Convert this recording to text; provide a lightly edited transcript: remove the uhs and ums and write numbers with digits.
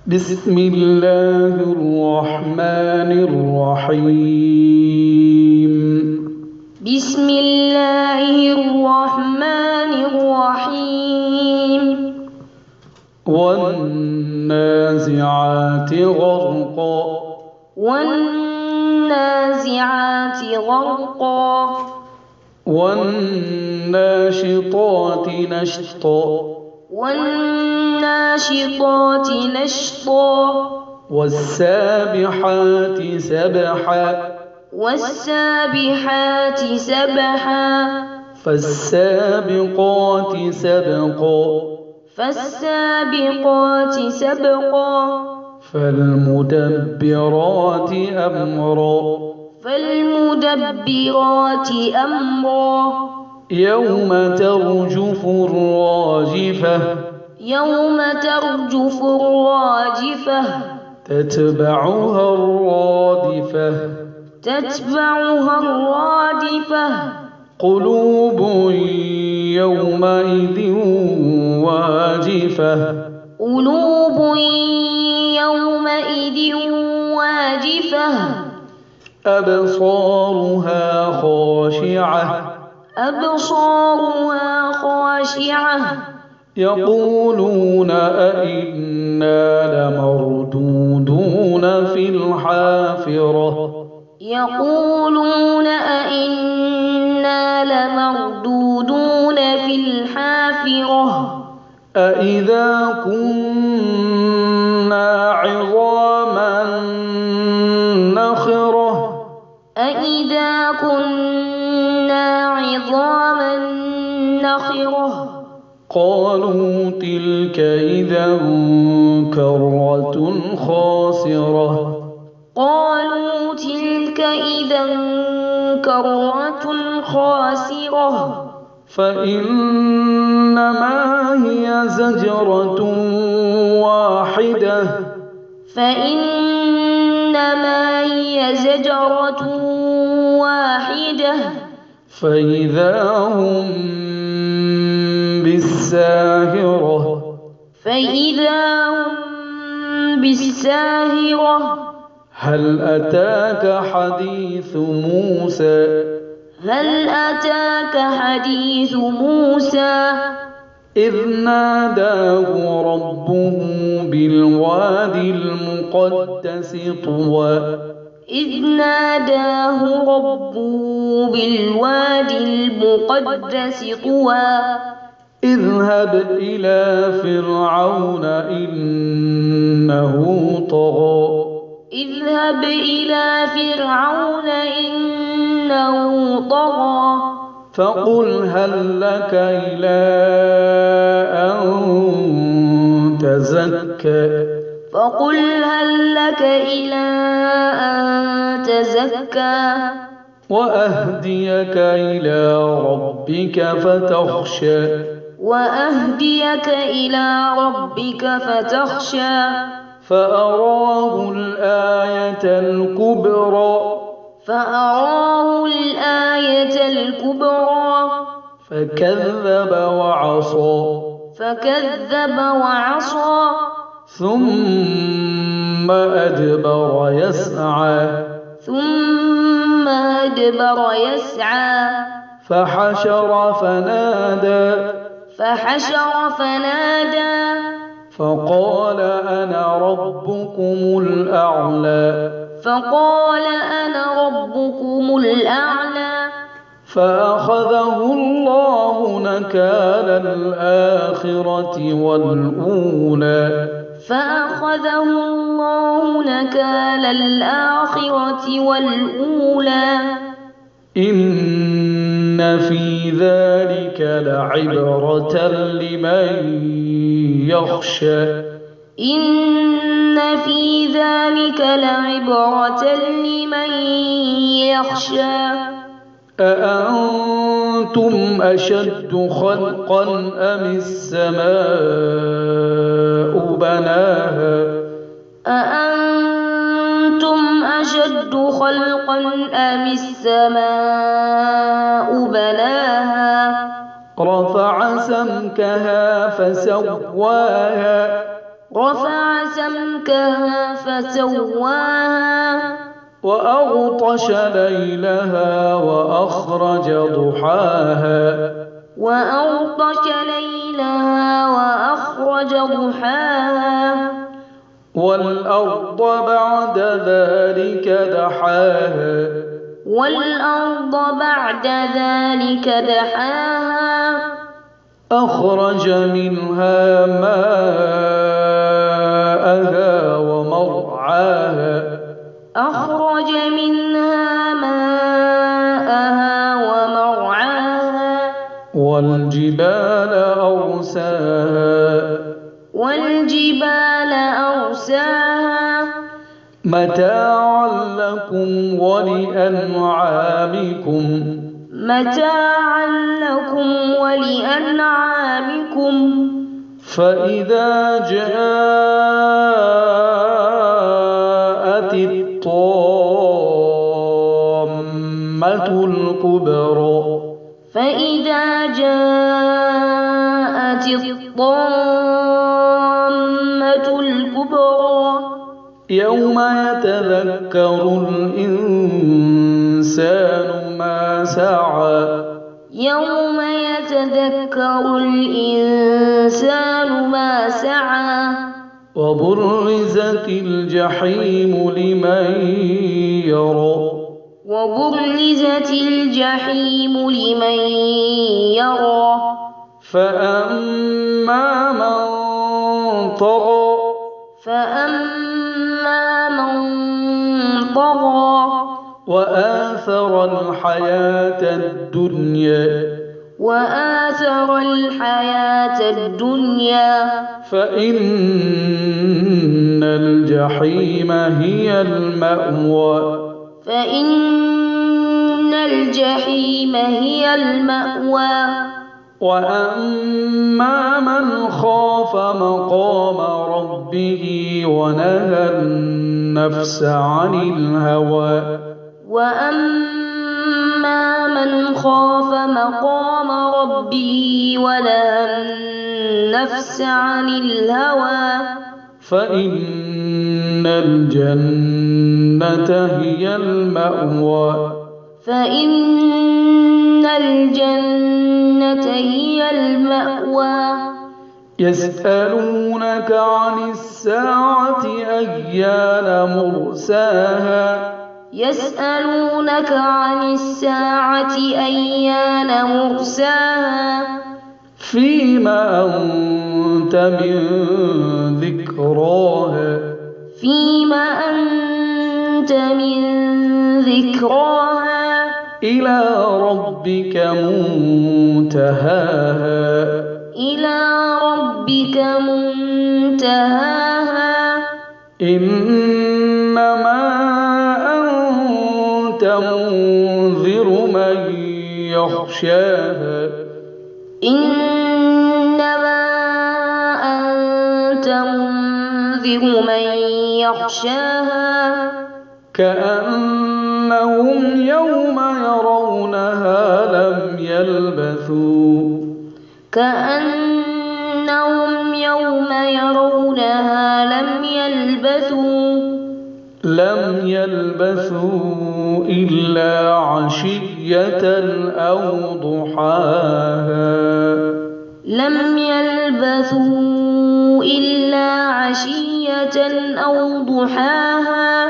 بسم الله الرحمن الرحيم. بسم الله الرحمن الرحيم. والنازعات غرقا والنازعات غرقا والناشطات نشطا والناشطات نشطا والسابحات سبحا والسابحات سبحا فالسابقات سبقا فالسابقات سبقا فالمدبرات أمرا فالمدبرات أمرا يوم ترجف الراجفة يوم ترجف الراجفة تتبعها الرادفة تتبعها الرادفة قلوب يومئذ واجفة قلوب يومئذ واجفة أبصارها خاشعة أبصارها خاشعة يقولون أئنا لمردودون في الحافرة يقولون أئنا لمردودون في الحافرة أئذا كنا عظاما نخرة أئذا كنا عظاما نخرة قالوا تلك إذا كرة خاسرة قالوا تلك إذا كرة خاسرة فإنما هي زجرة واحدة فإنما هي زجرة واحدة فإذا هم بالساهرة فإذا هم بالساهرة هل أتاك حديث موسى هل أتاك حديث موسى إذ ناداه ربه بالوادي المقدس طوى إذ ناداه ربه بالوادي المقدس طوى اذهب إلى فرعون إنه طغى اذهب إلى فرعون إنه طغى فقل هل لك إلى أن تزكى فقل هل لك إلى أن تزكى وأهديك إلى ربك فتخشى وأهديك إلى ربك فتخشى فأراه الآية الكبرى فأراه الآية الكبرى فكذب وعصى ثم أدبر يسعى فحشر فنادى فقال أنا ربكم الأعلى فأخذه الله نكال الآخرة والأولى إن في ذلك لعبرة لمن يخشى أأنتم أشد خلقا أم السماء بناها أأنتم أشد خلقا أم السماء بناها رفع سمكها فسواها رفع سمكها فسواها وأغطش ليلها وأخرج ضحاها وأغطش ليلها وأخرج ضحاها والأرض بعد ذلك دحاها والأرض بعد ذلك دحاها أخرج منها ماءها ومرعاها أخرج منها ماءها ومرعاها والجبال أرساها والجبال أرساها متاعا لكم ولأنعامكم متاعا لكم ولأنعامكم فإذا جاءت الطامة الكبرى فإذا جاءت الطامة الكبرى يوم يتذكر الإنسان ما سعى يوم يتذكر الإنسان ما سعى وبرزت الجحيم لمن يرى وبرزت الجحيم لمن يرى فأما من طغى فأما من طغى وآثر الحياة الدنيا وآثر الحياة الدنيا فإن الجحيم هي المأوى فإن الجحيم هي المأوى وأما من خاف مقام ربه ونهى النفس عن الهوى وأما من خاف مقام ربه ونهى النفس عن الهوى فإن الجنة هي المأوى فإن الجنة هي المأوى يسألونك عن الساعة أيان مرساها يسألونك عن الساعة أيان مرساها فيما أنت من ذكراها فيما أنت من ذكراها إلى ربك منتهاها إلى ربك منتهاها إنما أنت منذر من يخشاها إنما أنت منذر من يخشاها كأنهم يوم يرونها لم يلبثوا كأنهم يوم يرونها لم يلبثوا إلا عشية أو ضحاها لم يلبثوا إلا عشية أو ضحاها